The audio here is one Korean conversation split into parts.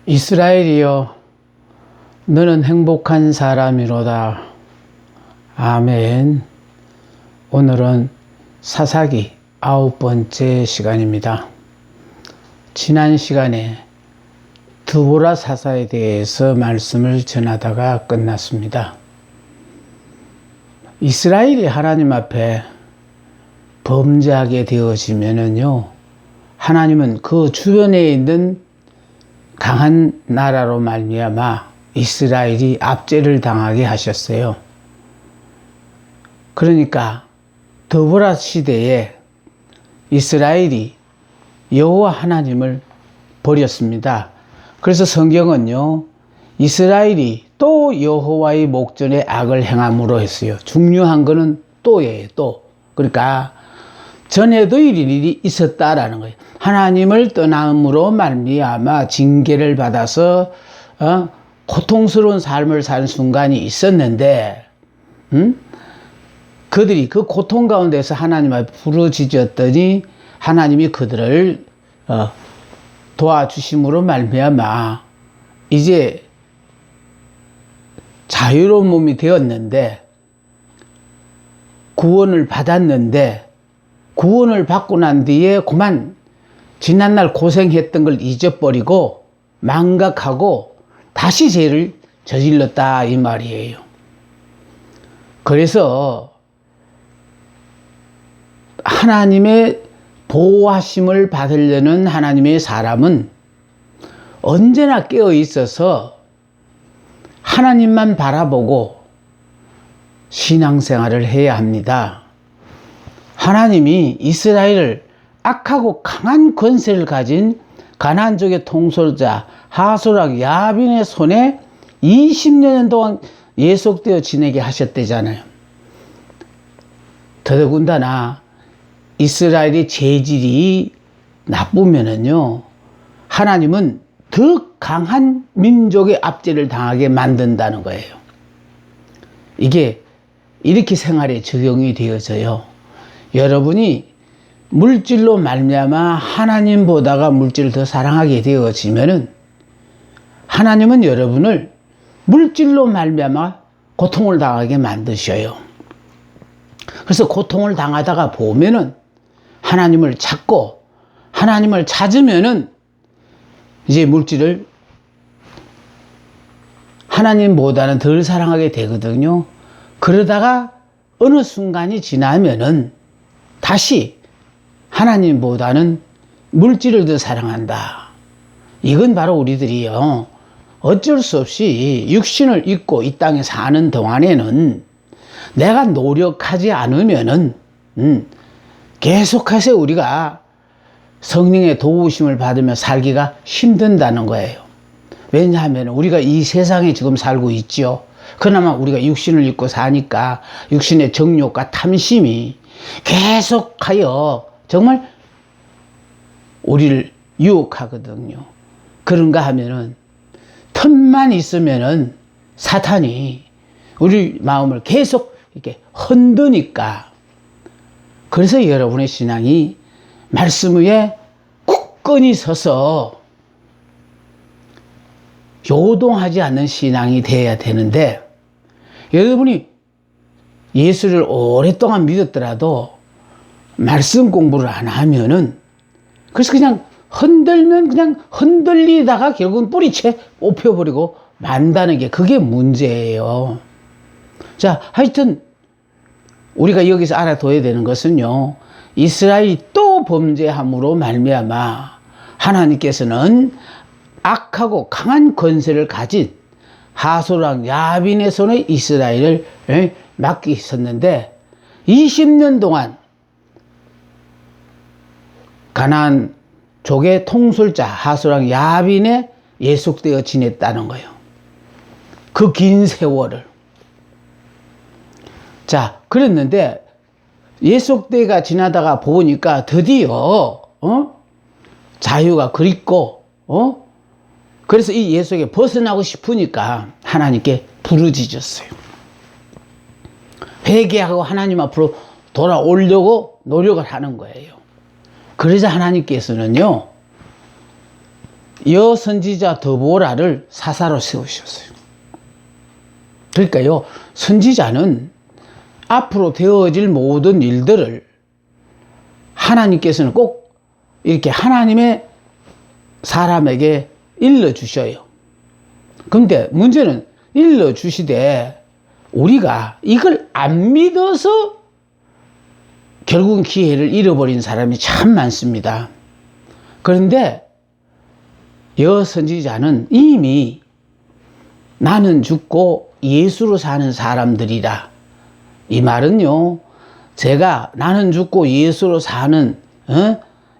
이스라엘이여, 너는 행복한 사람이로다. 아멘. 오늘은 사사기 9번째 시간입니다. 지난 시간에 드보라 사사에 대해서 말씀을 전하다가 끝났습니다. 이스라엘이 하나님 앞에 범죄하게 되어지면은요, 하나님은 그 주변에 있는 강한 나라로 말미암아 이스라엘이 압제를 당하게 하셨어요. 그러니까 드보라 시대에 이스라엘이 여호와 하나님을 버렸습니다. 그래서 성경은요, 이스라엘이 또 여호와의 목전에 악을 행함으로 했어요. 중요한 거는 또예요, 또. 그러니까 전에도 이런 일이 있었다라는 거예요. 하나님을 떠남으로 말미암아 징계를 받아서 고통스러운 삶을 사는 순간이 있었는데, 그들이 그 고통 가운데서 하나님 앞에 부르짖었더니 하나님이 그들을 도와주심으로 말미암아 이제 자유로운 몸이 되었는데, 구원을 받았는데, 구원을 받고 난 뒤에 그만 지난날 고생했던 걸 잊어버리고 망각하고 다시 죄를 저질렀다 이 말이에요. 그래서 하나님의 보호하심을 받으려는 하나님의 사람은 언제나 깨어 있어서 하나님만 바라보고 신앙생활을 해야 합니다. 하나님이 이스라엘을 악하고 강한 권세를 가진 가나안 족의 통솔자 하솔악 야빈의 손에 20년 동안 예속되어 지내게 하셨대잖아요. 더더군다나 이스라엘의 재질이 나쁘면은요, 하나님은 더 강한 민족의 압제를 당하게 만든다는 거예요. 이게 이렇게 생활에 적용이 되어져요. 여러분이 물질로 말미암아 하나님보다가 물질을 더 사랑하게 되어지면은 하나님은 여러분을 물질로 말미암아 고통을 당하게 만드셔요. 그래서 고통을 당하다가 보면은 하나님을 찾고 하나님을 찾으면은 이제 물질을 하나님보다는 덜 사랑하게 되거든요. 그러다가 어느 순간이 지나면은 다시 하나님보다는 물질을 더 사랑한다. 이건 바로 우리들이요, 어쩔 수 없이 육신을 입고 이 땅에 사는 동안에는 내가 노력하지 않으면은 계속해서 우리가 성령의 도우심을 받으며 살기가 힘든다는 거예요. 왜냐하면 우리가 이 세상에 지금 살고 있죠. 그나마 우리가 육신을 입고 사니까 육신의 정욕과 탐심이 계속하여 정말 우리를 유혹하거든요. 그런가 하면은 틈만 있으면은 사탄이 우리 마음을 계속 이렇게 흔드니까, 그래서 여러분의 신앙이 말씀 위에 굳건히 서서 요동하지 않는 신앙이 되어야 되는데, 여러분이 예수를 오랫동안 믿었더라도 말씀 공부를 안 하면은, 그래서 그냥 흔들면 그냥 흔들리다가 결국은 뿌리채 뽑혀버리고 만다는 게 그게 문제예요. 자, 하여튼 우리가 여기서 알아둬야 되는 것은요, 이스라엘이 또 범죄함으로 말미암아 하나님께서는 악하고 강한 권세를 가진 하솔악 야빈의 손에 이스라엘을 맡기셨는데 20년 동안 가나안 족의 통솔자 하솔악 야빈에 예속되어 지냈다는 거예요. 그 긴 세월을. 자, 그랬는데 예속대가 지나다가 보니까 드디어 자유가 그립고 그래서 이 예속에 벗어나고 싶으니까 하나님께 부르짖었어요. 회개하고 하나님 앞으로 돌아오려고 노력을 하는 거예요. 그러자 하나님께서는요, 여선지자 드보라를 사사로 세우셨어요. 그러니까요, 선지자는 앞으로 되어질 모든 일들을 하나님께서는 꼭 이렇게 하나님의 사람에게 일러주셔요. 근데 문제는 일러주시되 우리가 이걸 안 믿어서 결국은 기회를 잃어버린 사람이 참 많습니다. 그런데 여선지자는 이미 나는 죽고 예수로 사는 사람들이라. 이 말은요, 제가 나는 죽고 예수로 사는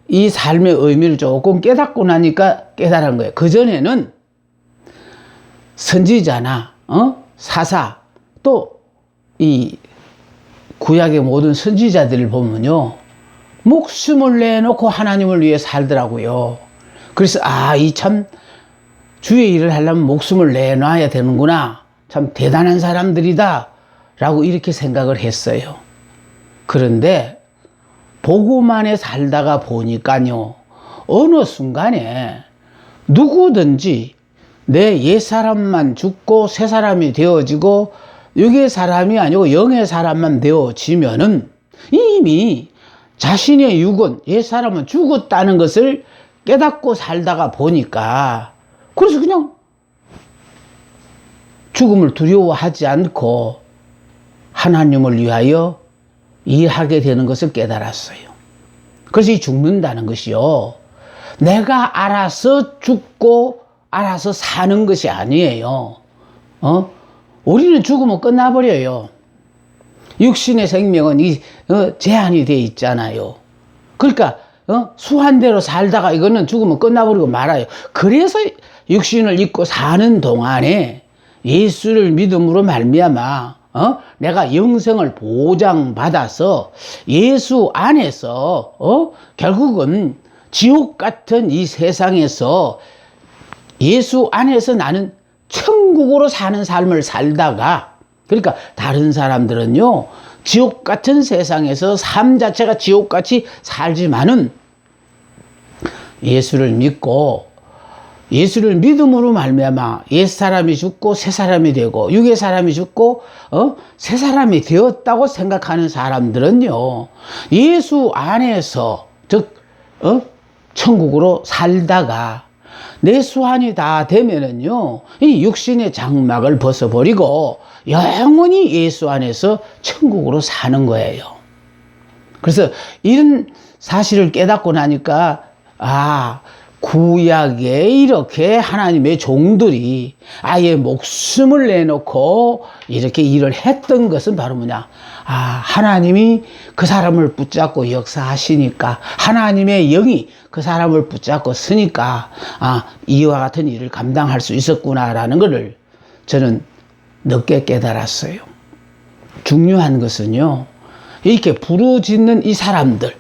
이 삶의 의미를 조금 깨닫고 나니까 깨달은 거예요. 그전에는 선지자나 사사 또 이 구약의 모든 선지자들을 보면요, 목숨을 내놓고 하나님을 위해 살더라고요. 그래서 이 참 주의 일을 하려면 목숨을 내놔야 되는구나, 참 대단한 사람들이다 라고 이렇게 생각을 했어요. 그런데 보고만에 살다가 보니까요, 어느 순간에 누구든지 내 옛사람만 죽고 새 사람이 되어지고 육의 사람이 아니고 영의 사람만 되어지면은 이미 자신의 육은, 옛사람은 죽었다는 것을 깨닫고 살다가 보니까, 그래서 그냥 죽음을 두려워하지 않고 하나님을 위하여 일하게 되는 것을 깨달았어요. 그래서 이 죽는다는 것이요, 내가 알아서 죽고 알아서 사는 것이 아니에요. 우리는 죽으면 끝나버려요. 육신의 생명은 제한이 돼 있잖아요. 그러니까 수한대로 살다가 이거는 죽으면 끝나버리고 말아요. 그래서 육신을 입고 사는 동안에 예수를 믿음으로 말미암아 내가 영생을 보장받아서 예수 안에서 결국은 지옥 같은 이 세상에서 예수 안에서 나는 천국으로 사는 삶을 살다가, 그러니까 다른 사람들은요, 지옥 같은 세상에서 삶 자체가 지옥같이 살지만은 예수를 믿고 예수를 믿음으로 말미암아 옛사람이 죽고 새사람이 되고 육의 사람이 죽고 새 사람이 되었다고 생각하는 사람들은요, 예수 안에서 즉 천국으로 살다가 내 수한이 다 되면은요, 이 육신의 장막을 벗어버리고 영원히 예수 안에서 천국으로 사는 거예요. 그래서 이런 사실을 깨닫고 나니까 구약에 이렇게 하나님의 종들이 아예 목숨을 내놓고 이렇게 일을 했던 것은 바로 뭐냐, 하나님이 그 사람을 붙잡고 역사하시니까, 하나님의 영이 그 사람을 붙잡고 쓰니까 이와 같은 일을 감당할 수 있었구나라는 것을 저는 늦게 깨달았어요. 중요한 것은요, 이렇게 부르짖는 이 사람들,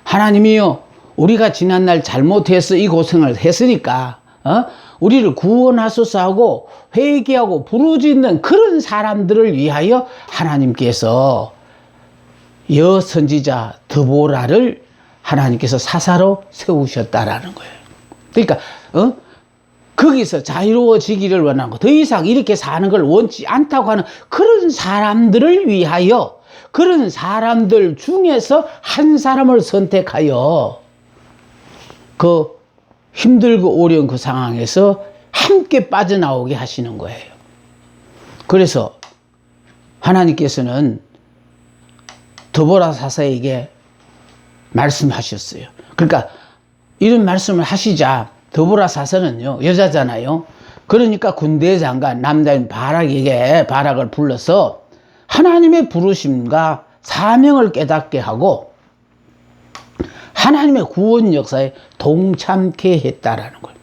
하나님이요, 우리가 지난날 잘못해서 이 고생을 했으니까 우리를 구원하소서 하고 회개하고 부르짖는 그런 사람들을 위하여 하나님께서 여선지자 드보라를 하나님께서 사사로 세우셨다라는 거예요. 그러니까 거기서 자유로워지기를 원하고 더 이상 이렇게 사는 걸 원치 않다고 하는 그런 사람들을 위하여, 그런 사람들 중에서 한 사람을 선택하여 그 힘들고 어려운 그 상황에서 함께 빠져나오게 하시는 거예요. 그래서 하나님께서는 드보라 사사에게 말씀하셨어요. 그러니까 이런 말씀을 하시자 드보라 사사는요, 여자잖아요. 그러니까 군대 장관 남자인 바락에게, 바락을 불러서 하나님의 부르심과 사명을 깨닫게 하고 하나님의 구원 역사에 동참케 했다라는 거예요.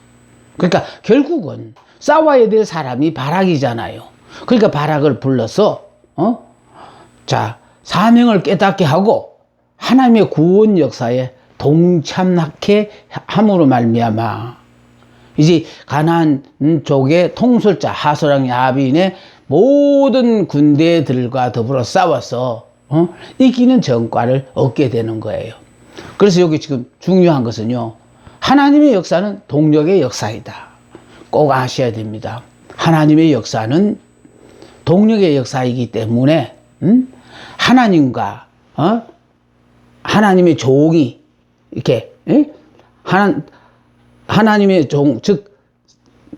그러니까 결국은 싸워야 될 사람이 바락이잖아요. 그러니까 바락을 불러서 사명을 깨닫게 하고 하나님의 구원 역사에 동참하게 함으로 말미암아 이제 가나안 쪽의 통솔자 하소랑 야빈의 모든 군대들과 더불어 싸워서 이기는 전과를 얻게 되는 거예요. 그래서 여기 지금 중요한 것은요, 하나님의 역사는 동력의 역사이다. 꼭 아셔야 됩니다. 하나님의 역사는 동력의 역사이기 때문에 하나님과 하나님의 종이 이렇게 하나님의 종, 즉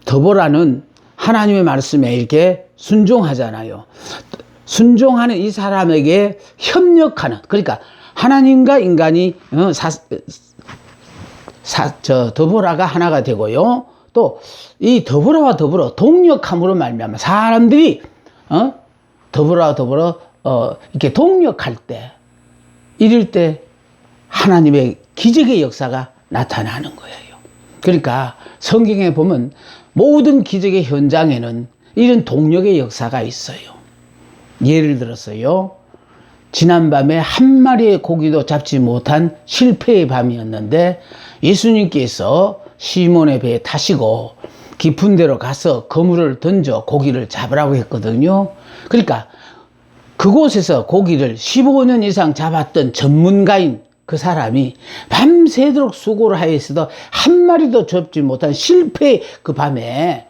더보라는 하나님의 말씀에 이렇게 순종하잖아요. 순종하는 이 사람에게 협력하는, 그러니까 하나님과 인간이 더보라가 하나가 되고요. 또 이 더보라와 더불어 동력함으로 말미암아 사람들이 더보라와 더불어 이렇게 동력할 때, 이럴 때 하나님의 기적의 역사가 나타나는 거예요. 그러니까 성경에 보면 모든 기적의 현장에는 이런 동력의 역사가 있어요. 예를 들어서요, 지난밤에 한 마리의 고기도 잡지 못한 실패의 밤이었는데 예수님께서 시몬의 배에 타시고 깊은 데로 가서 그물을 던져 고기를 잡으라고 했거든요. 그러니까 그곳에서 고기를 15년 이상 잡았던 전문가인 그 사람이 밤새도록 수고를 하였어도 한 마리도 잡지 못한 실패의 그 밤에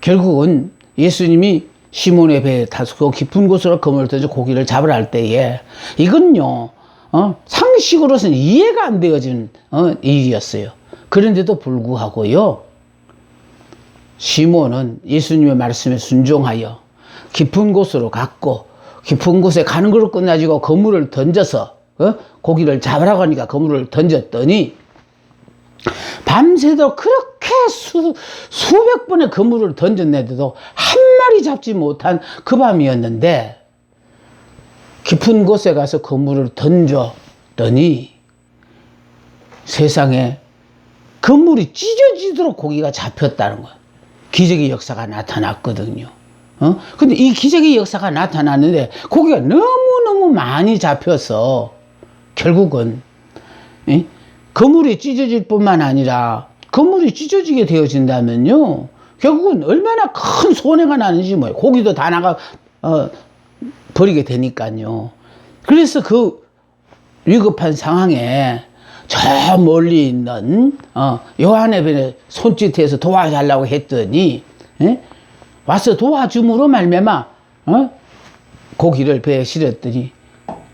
결국은 예수님이 시몬의 배에 타서 깊은 곳으로 그물을 던져 고기를 잡으라 할 때에 이건요 상식으로서는 이해가 안 되어진 일이었어요. 그런데도 불구하고요, 시몬은 예수님의 말씀에 순종하여 깊은 곳으로 갔고, 깊은 곳에 가는 걸로 끝나지고 그물을 던져서 고기를 잡으라고 하니까 그물을 던졌더니 밤새도록 그렇게 수백 번의 그물을 던졌는데도 한 마리 잡지 못한 그 밤이었는데, 깊은 곳에 가서 그물을 던졌더니 세상에 그물이 찢어지도록 고기가 잡혔다는 거예요. 기적의 역사가 나타났거든요. 근데 이 기적의 역사가 나타났는데 고기가 너무너무 많이 잡혀서 결국은 그물이 찢어질 뿐만 아니라 그물이 찢어지게 되어진다면요, 결국은 얼마나 큰 손해가 나는지 뭐예요. 고기도 다 나가 버리게 되니까요. 그래서 그 위급한 상황에 저 멀리 있는 요한의 배에 손짓해서 도와달라고 했더니 와서 도와줌으로 말미암아 고기를 배에 실었더니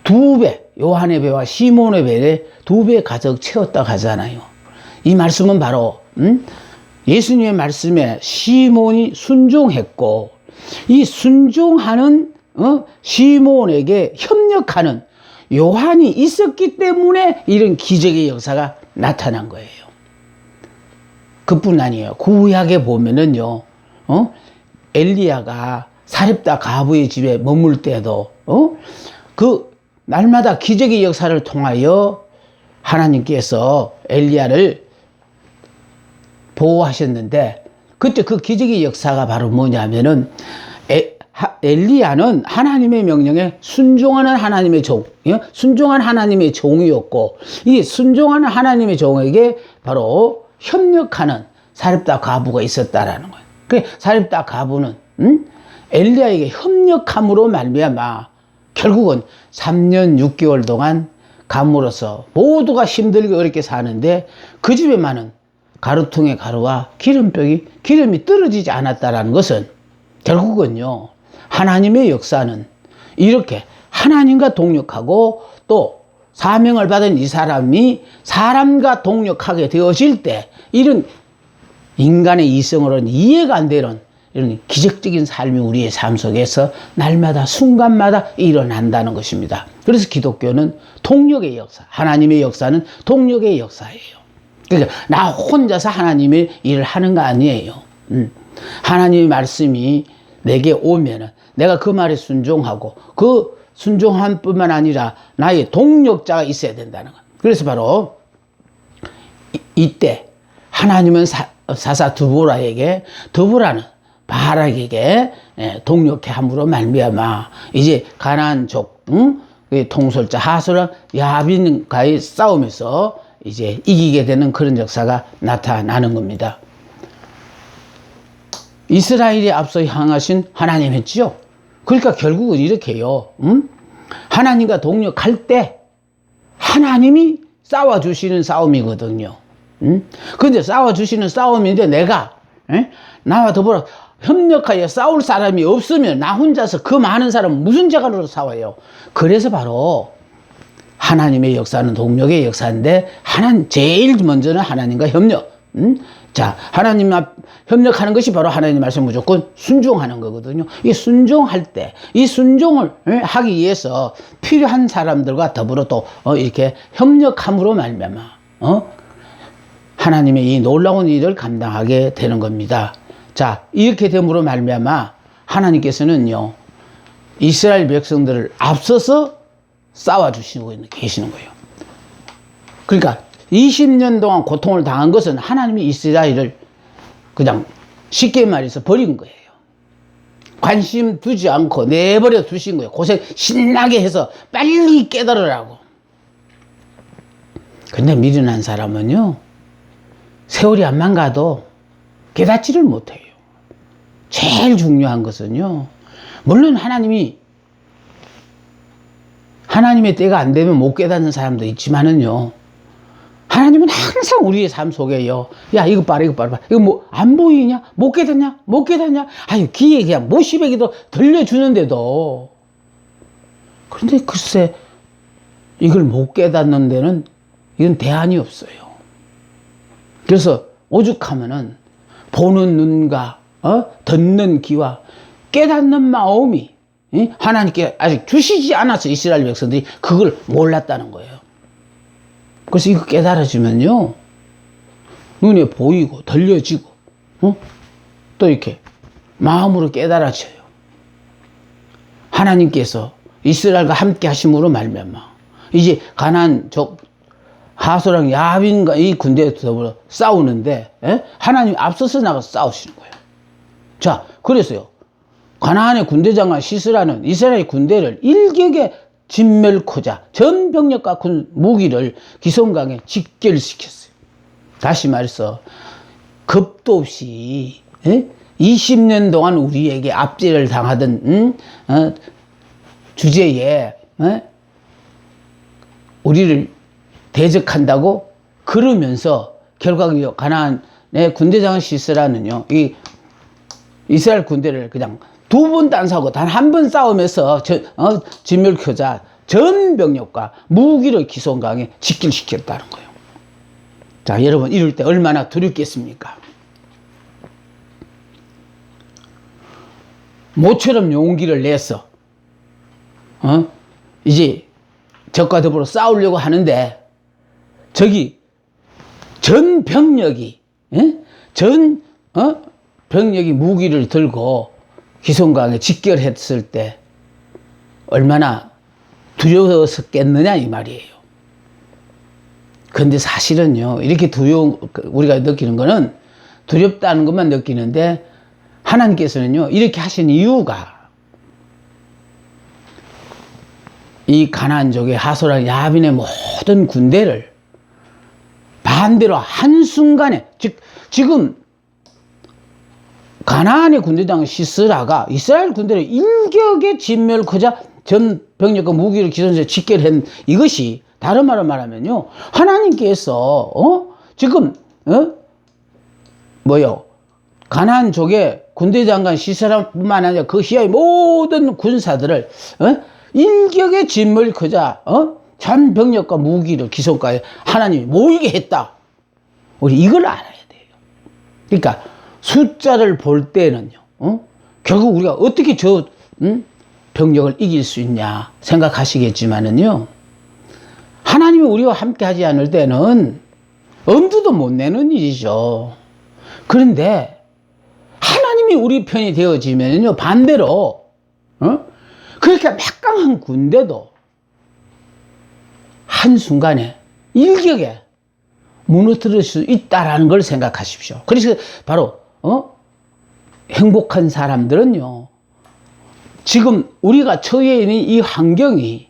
2배, 요한의 배와 시몬의 배에 2배 가득 채웠다고 하잖아요. 이 말씀은 바로 예수님의 말씀에 시몬이 순종했고, 이 순종하는 시몬에게 협력하는 요한이 있었기 때문에 이런 기적의 역사가 나타난 거예요. 그뿐 아니에요. 구약에 보면은요, 엘리야가 사렙다 가부의 집에 머물 때도 그 날마다 기적의 역사를 통하여 하나님께서 엘리야를 보호하셨는데, 그때 그 기적의 역사가 바로 뭐냐면은 엘리야는 하나님의 명령에 순종하는 하나님의 종, 순종한 하나님의 종이었고, 이 순종하는 하나님의 종에게 바로 협력하는 사렙다 가부가 있었다라는 거예요. 그 사렙다 가부는 엘리야에게 협력함으로 말미암아 결국은 3년 6개월 동안 가무로서 모두가 힘들게 어렵게 사는데 그 집에 많은 가루통의 가루와 기름이 떨어지지 않았다라는 것은 결국은요, 하나님의 역사는 이렇게 하나님과 동력하고 또 사명을 받은 이 사람이 사람과 동력하게 되어질 때 이런 인간의 이성으로는 이해가 안 되는 이런 기적적인 삶이 우리의 삶 속에서 날마다 순간마다 일어난다는 것입니다. 그래서 기독교는 동력의 역사, 하나님의 역사는 동력의 역사예요. 그러니까 나 혼자서 하나님의 일을 하는 거 아니에요. 하나님의 말씀이 내게 오면은 내가 그 말에 순종하고 그 순종함 뿐만 아니라 나의 동력자가 있어야 된다는 것. 그래서 바로 이때 하나님은 사사 드보라는 바락에게 동력케 함으로 말미암아 이제 가나안족 통솔자 하소랑 야빈과의 싸움에서 이제 이기게 되는 그런 역사가 나타나는 겁니다. 이스라엘이 앞서 향하신 하나님이었지요. 그러니까 결국은 이렇게요. 하나님과 동력할 때 하나님이 싸워주시는 싸움이거든요. 근데 싸워주시는 싸움인데 내가 나와 더불어 협력하여 싸울 사람이 없으면 나 혼자서 그 많은 사람은 무슨 재간으로 싸워요. 그래서 바로 하나님의 역사는 동력의 역사인데 제일 먼저는 하나님과 협력. 자, 하나님 앞 협력하는 것이 바로 하나님 말씀 무조건 순종하는 거거든요. 이 순종할 때, 이 순종을 하기 위해서 필요한 사람들과 더불어 또 이렇게 협력함으로 말미암아 하나님의 이 놀라운 일을 감당하게 되는 겁니다. 자, 이렇게 됨으로 말미암아 하나님께서는요 이스라엘 백성들을 앞서서 싸워주시고 계시는 거예요. 그러니까 20년 동안 고통을 당한 것은 하나님이 이스라엘을 그냥 쉽게 말해서 버린 거예요. 관심 두지 않고 내버려 두신 거예요. 고생 신나게 해서 빨리 깨달으라고. 근데 미련한 사람은요 세월이 안만 가도 깨닫지를 못해요. 제일 중요한 것은요 물론 하나님의 때가 안 되면 못 깨닫는 사람도 있지만은요 하나님은 항상 우리의 삶 속에요. 야, 이거 봐라, 이거 봐라. 이거 뭐, 안 보이냐? 못 깨닫냐? 못 깨닫냐? 아유, 귀에 그냥 못시배기도 들려주는데도. 그런데 글쎄, 이걸 못 깨닫는 데는, 이건 대안이 없어요. 그래서 오죽하면은, 보는 눈과, 듣는 귀와 깨닫는 마음이, 하나님께 아직 주시지 않아서 이스라엘 백성들이 그걸 몰랐다는 거예요. 그래서 이거 깨달아지면요 눈에 보이고 들려지고 또 이렇게 마음으로 깨달아져요. 하나님께서 이스라엘과 함께 하심으로 말미암아 이제 가나안 족 하소랑 야빈과 이 군대에 더불어 싸우는데 하나님이 앞서서 나가서 싸우시는 거예요. 자, 그래서요 가나안의 군대장관 시스라는 이스라엘 군대를 일격에 진멸코자 전 병력과 군 무기를 기손강에 직결시켰어요. 다시 말해서 겁도 없이 20년 동안 우리에게 압제를 당하던 주제에 우리를 대적한다고 그러면서 결국 가나안의 군대장관 시스라는요 이 이스라엘 군대를 그냥 두 번도 안 싸우고 단 한 번 싸우면서 진멸코자 전 병력과 무기를 기손강에 직결시켰다는 거예요. 자, 여러분 이럴 때 얼마나 두렵겠습니까? 모처럼 용기를 내서 이제 적과 더불어 싸우려고 하는데 저기 전 병력이 병력이 무기를 들고 기손강에 직결했을 때 얼마나 두려웠겠느냐 이 말이에요. 근데 사실은요 이렇게 우리가 느끼는 거는 두렵다는 것만 느끼는데 하나님께서는요 이렇게 하신 이유가 이 가나안족의 하소랑 야빈의 모든 군대를 반대로 한순간에 지금 가나안의 군대장 시스라가 이스라엘 군대를 일격에 진멸코자 전 병력과 무기를 기손에 직결한 이것이 다른 말로 말하면요 하나님께서 지금 가나안족의 군대장관 시스라뿐만 아니라 그 시야의 모든 군사들을 일격에 진멸코자 전 병력과 무기를 기손가에 하나님이 모이게 했다. 우리 이걸 알아야 돼요. 그러니까 숫자를 볼 때는요, 결국 우리가 어떻게 병력을 이길 수 있냐 생각하시겠지만은요, 하나님이 우리와 함께 하지 않을 때는 엄두도 못 내는 일이죠. 그런데 하나님이 우리 편이 되어지면요, 반대로, 그렇게 막강한 군대도 한순간에 일격에 무너뜨릴 수 있다라는 걸 생각하십시오. 그래서 바로 행복한 사람들은요 지금 우리가 처해 있는 이 환경이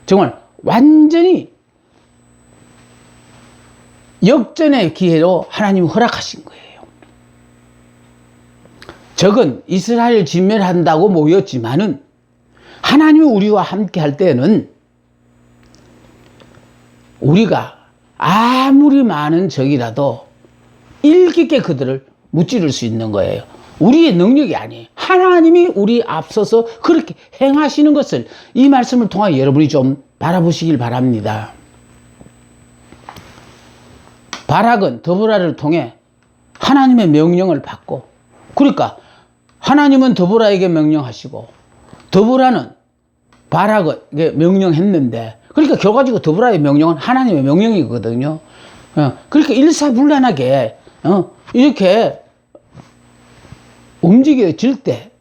정말 완전히 역전의 기회로 하나님이 허락하신 거예요. 적은 이스라엘 진멸한다고 모였지만은 하나님이 우리와 함께 할 때는 우리가 아무리 많은 적이라도 일찍게 그들을 무찌를 수 있는 거예요. 우리의 능력이 아니에요. 하나님이 우리 앞서서 그렇게 행하시는 것을 이 말씀을 통하여 여러분이 좀 바라보시길 바랍니다. 바락은 드보라를 통해 하나님의 명령을 받고, 그러니까 하나님은 드보라에게 명령하시고 드보라는 바락에게 명령했는데, 그러니까 결과적으로 드보라의 명령은 하나님의 명령이거든요. 그러니까 일사불란하게 이렇게 움직여질 때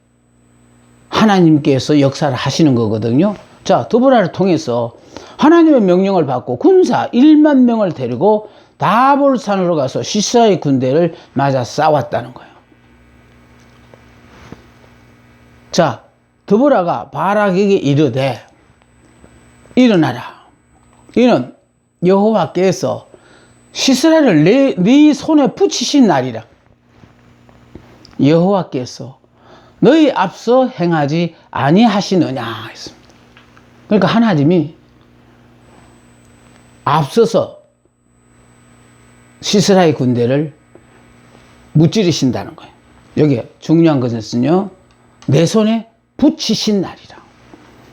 하나님께서 역사를 하시는 거거든요. 자, 드보라를 통해서 하나님의 명령을 받고 군사 1만 명을 데리고 다볼산으로 가서 시사의 군대를 맞아 싸웠다는 거예요. 자, 드보라가 바락에게 이르되 일어나라. 이는 여호와께서 시스라를 네 손에 붙이신 날이라. 여호와께서 너희 앞서 행하지 아니하시느냐 했습니다. 그러니까 하나님이 앞서서 시스라의 군대를 무찌르신다는 거예요. 여기 중요한 것은요, 내 손에 붙이신 날이라.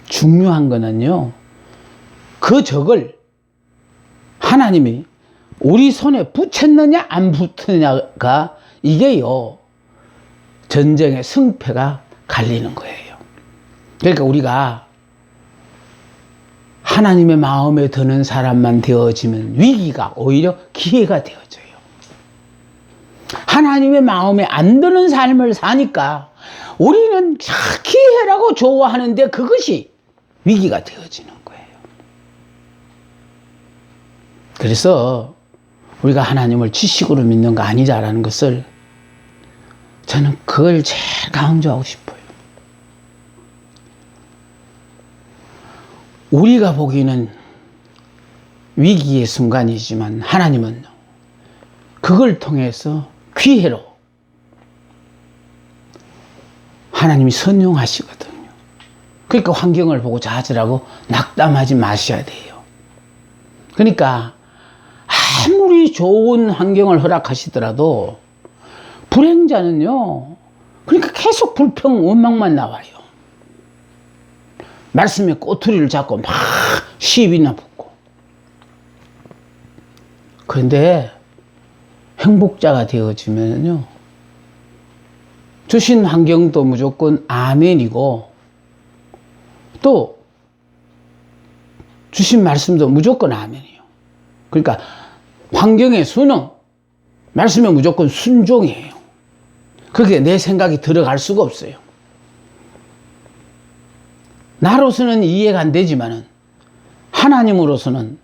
중요한 거는요, 그 적을 하나님이 우리 손에 붙였느냐 안 붙느냐가 이게요, 전쟁의 승패가 갈리는 거예요. 그러니까 우리가 하나님의 마음에 드는 사람만 되어지면 위기가 오히려 기회가 되어져요. 하나님의 마음에 안 드는 삶을 사니까 우리는 기회라고 좋아하는데 그것이 위기가 되어지는 거예요. 그래서 우리가 하나님을 지식으로 믿는 거 아니다라는 것을 저는 그걸 제일 강조하고 싶어요. 우리가 보기에는 위기의 순간이지만 하나님은 그걸 통해서 기회로 하나님이 선용하시거든요. 그러니까 환경을 보고 좌절하고 낙담하지 마셔야 돼요. 그러니까 아무리 좋은 환경을 허락하시더라도 불행자는요, 그러니까 계속 불평, 원망만 나와요. 말씀에 꼬투리를 잡고 막 시비나 붙고. 그런데 행복자가 되어지면요, 주신 환경도 무조건 아멘이고, 또 주신 말씀도 무조건 아멘이에요. 그러니까 환경의 순응, 말씀에 무조건 순종이에요. 그게 내 생각이 들어갈 수가 없어요. 나로서는 이해가 안 되지만은 하나님으로서는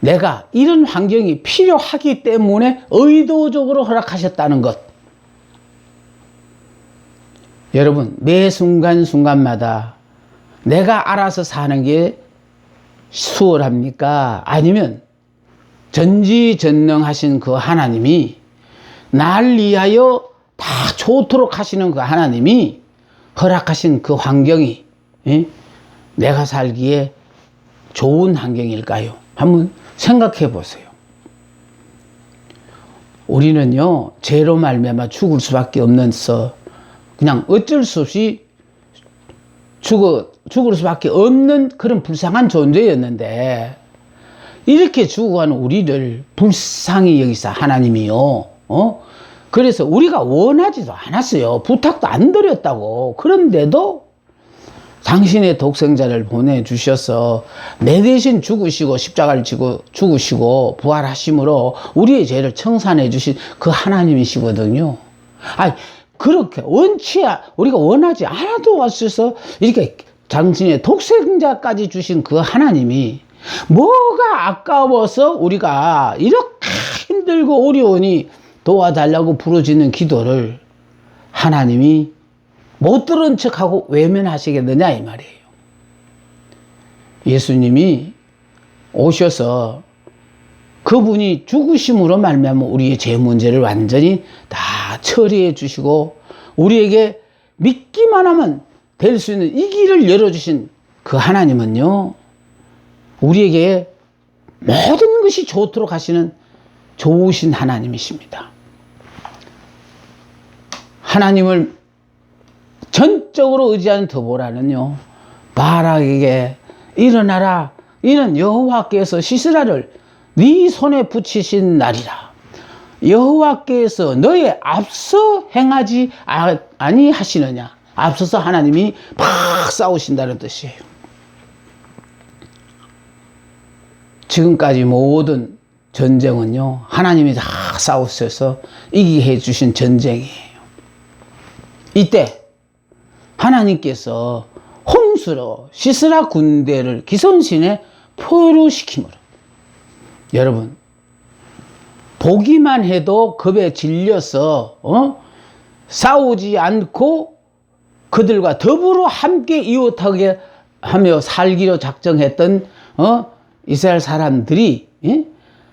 내가 이런 환경이 필요하기 때문에 의도적으로 허락하셨다는 것. 여러분, 매 순간순간마다 내가 알아서 사는 게 수월합니까? 아니면 전지전능하신 그 하나님이 날 위하여 다 좋도록 하시는 그 하나님이 허락하신 그 환경이 내가 살기에 좋은 환경일까요? 한번 생각해 보세요. 우리는요, 죄로 말미암아 죽을 수밖에 없는서 그냥 어쩔 수 없이 죽을 수밖에 없는 그런 불쌍한 존재였는데, 이렇게 죽어가는 우리를 불쌍히 여기사 하나님이요, 그래서 우리가 원하지도 않았어요. 부탁도 안 드렸다고. 그런데도 당신의 독생자를 보내주셔서 내 대신 죽으시고 십자가를 지고 죽으시고 부활하심으로 우리의 죄를 청산해 주신 그 하나님이시거든요. 아니, 그렇게 우리가 원하지 않아도 왔어서 이렇게 당신의 독생자까지 주신 그 하나님이 뭐가 아까워서 우리가 이렇게 힘들고 어려우니 도와달라고 부르짖는 기도를 하나님이 못 들은 척하고 외면하시겠느냐 이 말이에요. 예수님이 오셔서 그분이 죽으심으로 말미암아 우리의 죄 문제를 완전히 다 처리해 주시고 우리에게 믿기만 하면 될 수 있는 이 길을 열어주신 그 하나님은요, 우리에게 모든 것이 좋도록 하시는 좋으신 하나님이십니다. 하나님을 전적으로 의지하는 드보라는요, 바락에게 일어나라, 이는 여호와께서 시스라를 네 손에 붙이신 날이라. 여호와께서 너의 앞서 행하지 아니하시느냐. 앞서서 하나님이 막 싸우신다는 뜻이에요. 지금까지 모든 전쟁은요, 하나님이 다 싸우셔서 이기게 해주신 전쟁이에요. 이때 하나님께서 홍수로 시스라 군대를 기손신에 포로시킴으로, 여러분 보기만 해도 겁에 질려서 싸우지 않고 그들과 더불어 함께 이웃하게 하며 살기로 작정했던 이스라엘 사람들이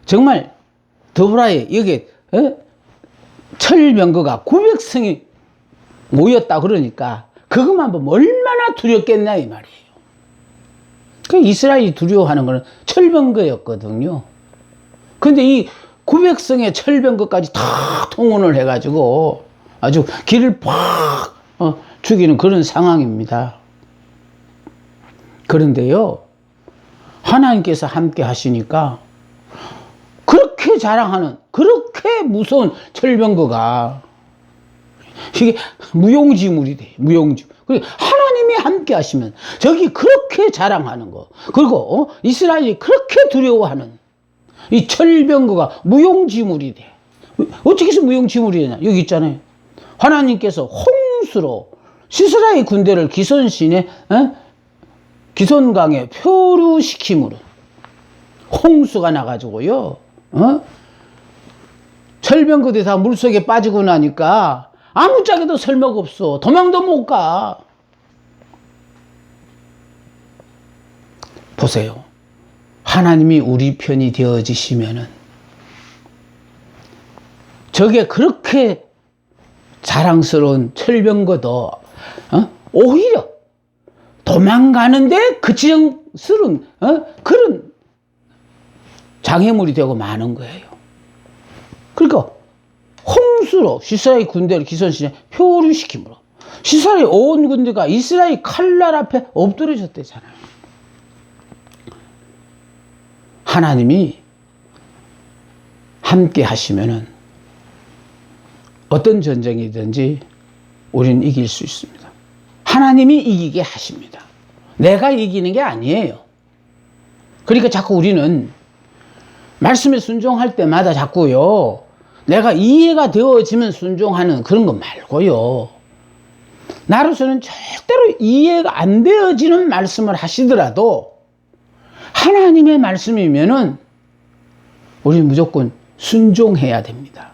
정말 드보라에 여기 철병거가 900성이 모였다 그러니까 그것만 보면 얼마나 두렵겠냐 이 말이에요. 그 이스라엘이 두려워하는 것은 철병거였거든요. 근데 이 900성의 철병거까지 다 통원을 해가지고 아주 길을 팍 죽이는 그런 상황입니다. 그런데요, 하나님께서 함께 하시니까 그렇게 자랑하는, 그렇게 무서운 철병거가 이게 무용지물이 돼. 무용지물. 하나님이 함께 하시면 저기 그렇게 자랑하는 거, 그리고 이스라엘이 그렇게 두려워하는 이 철병거가 무용지물이 돼. 어떻게 해서 무용지물이 되냐? 여기 있잖아요. 하나님께서 홍수로 시스라의 군대를 기손신에 기손강에 표류시킴으로 홍수가 나가지고요, 철병거들이 다 물속에 빠지고 나니까 아무짝에도 설마가 없어. 도망도 못 가. 보세요. 하나님이 우리 편이 되어지시면은 저게 그렇게 자랑스러운 철병거도 오히려 도망가는데 그치정스러운 그런 장애물이 되고 마는 거예요. 그러니까 홍수로 시스라의 군대를 기손신에 표류시킴으로 시스라의 온 군대가 이스라엘 칼날 앞에 엎드려졌대잖아요. 하나님이 함께 하시면은 어떤 전쟁이든지 우리는 이길 수 있습니다. 하나님이 이기게 하십니다. 내가 이기는 게 아니에요. 그러니까 자꾸 우리는 말씀에 순종할 때마다 자꾸요, 내가 이해가 되어지면 순종하는 그런 거 말고요, 나로서는 절대로 이해가 안 되어지는 말씀을 하시더라도 하나님의 말씀이면은 우리는 무조건 순종해야 됩니다.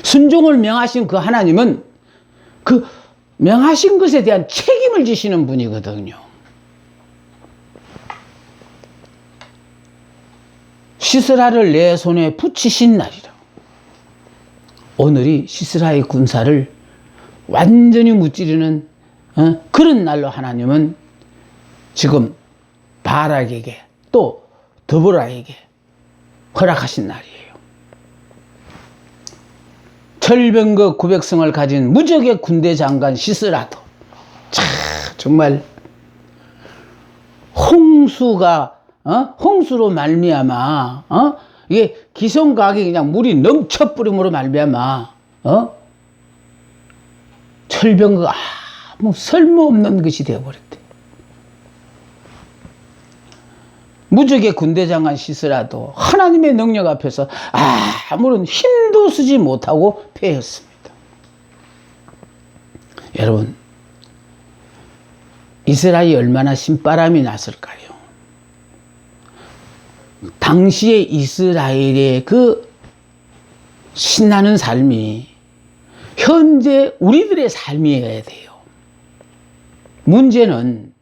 순종을 명하신 그 하나님은 그 명하신 것에 대한 책임을 지시는 분이거든요. 시스라를 내 손에 붙이신 날이라. 오늘이 시스라의 군사를 완전히 무찌르는 그런 날로 하나님은 지금 바락에게 또 드보라에게 허락하신 날이에요. 철병거 900성을 가진 무적의 군대 장관 시스라도 정말 홍수로 말미암아 이게 기성각에 그냥 물이 넘쳐버림으로 말미암아 철병거가 아무 쓸모없는 것이 되어버렸대. 무적의 군대 장관 시스라도 하나님의 능력 앞에서 아무런 힘도 쓰지 못하고 패했습니다. 여러분, 이스라엘이 얼마나 신바람이 났을까요? 당시의 이스라엘의 그 신나는 삶이 현재 우리들의 삶이어야 돼요. 문제는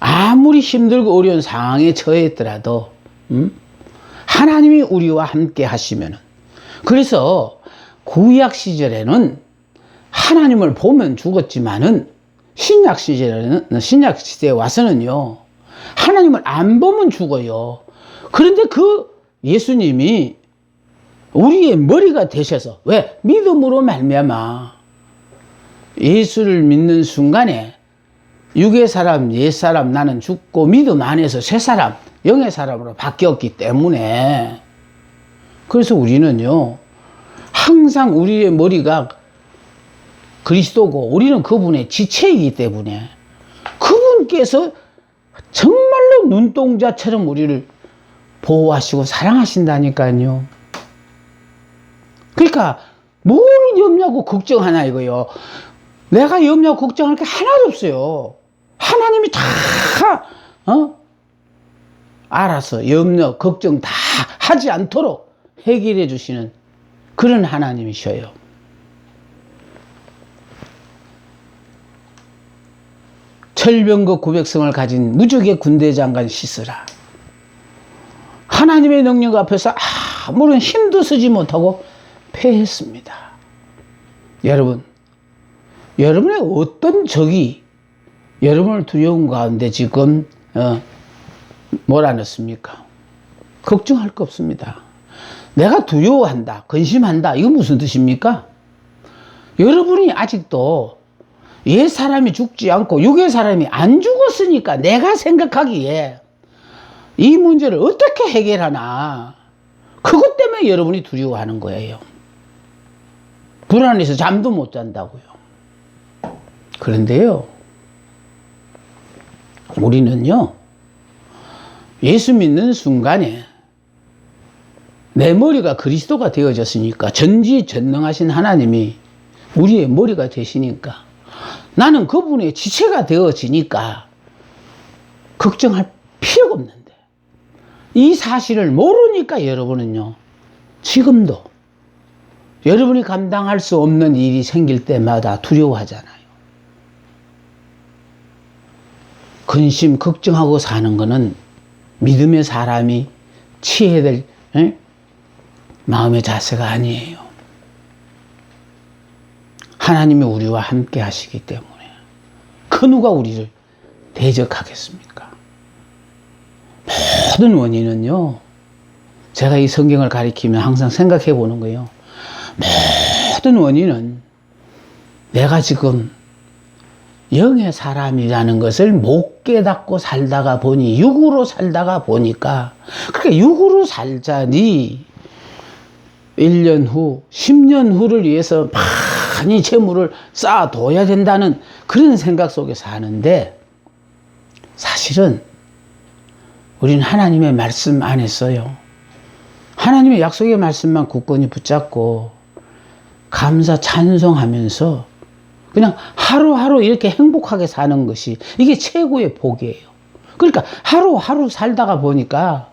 아무리 힘들고 어려운 상황에 처했더라도 하나님이 우리와 함께 하시면은, 그래서 구약 시절에는 하나님을 보면 죽었지만은 신약 시대에 와서는요, 하나님을 안 보면 죽어요. 그런데 그 예수님이 우리의 머리가 되셔서, 왜? 믿음으로 말미암아 예수를 믿는 순간에 육의 사람, 옛 사람 나는 죽고 믿음 안에서 새 사람, 영의 사람으로 바뀌었기 때문에, 그래서 우리는요 항상 우리의 머리가 그리스도고 우리는 그분의 지체이기 때문에 그분께서 정말로 눈동자처럼 우리를 보호하시고 사랑하신다니까요. 그러니까 뭘 염려하고 걱정하나 이거요. 내가 염려하고 걱정할 게 하나도 없어요. 하나님이 다 알아서 염려 걱정 다 하지 않도록 해결해 주시는 그런 하나님이셔요. 철병거 900성을 가진 무적의 군대장관 시스라, 하나님의 능력 앞에서 아무런 힘도 쓰지 못하고 패했습니다. 여러분, 여러분의 어떤 적이 여러분을 두려운 가운데 지금 몰아넣습니까? 걱정할 거 없습니다. 내가 두려워한다, 근심한다, 이거 무슨 뜻입니까? 여러분이 아직도 옛 사람이 죽지 않고 육의 사람이 안 죽었으니까 내가 생각하기에 이 문제를 어떻게 해결하나, 그것 때문에 여러분이 두려워하는 거예요. 불안해서 잠도 못 잔다고요. 그런데요, 우리는요 예수 믿는 순간에 내 머리가 그리스도가 되어졌으니까, 전지전능하신 하나님이 우리의 머리가 되시니까, 나는 그분의 지체가 되어지니까 걱정할 필요가 없는데, 이 사실을 모르니까 여러분은요 지금도 여러분이 감당할 수 없는 일이 생길 때마다 두려워하잖아요. 근심 걱정하고 사는 거는 믿음의 사람이 취해야 될 마음의 자세가 아니에요. 하나님이 우리와 함께 하시기 때문에 그 누가 우리를 대적하겠습니까? 모든 원인은요, 제가 이 성경을 가리키면 항상 생각해 보는 거예요. 모든 원인은 내가 지금 영의 사람이라는 것을 못 깨닫고 살다가 보니, 육으로 살다가 보니까, 그러니까 육으로 살자니 1년 후, 10년 후를 위해서 많이 재물을 쌓아둬야 된다는 그런 생각 속에 사는데, 사실은 우리는 하나님의 말씀 안에서요, 하나님의 약속의 말씀만 굳건히 붙잡고 감사 찬송하면서 그냥 하루하루 이렇게 행복하게 사는 것이, 이게 최고의 복이에요. 그러니까 하루하루 살다가 보니까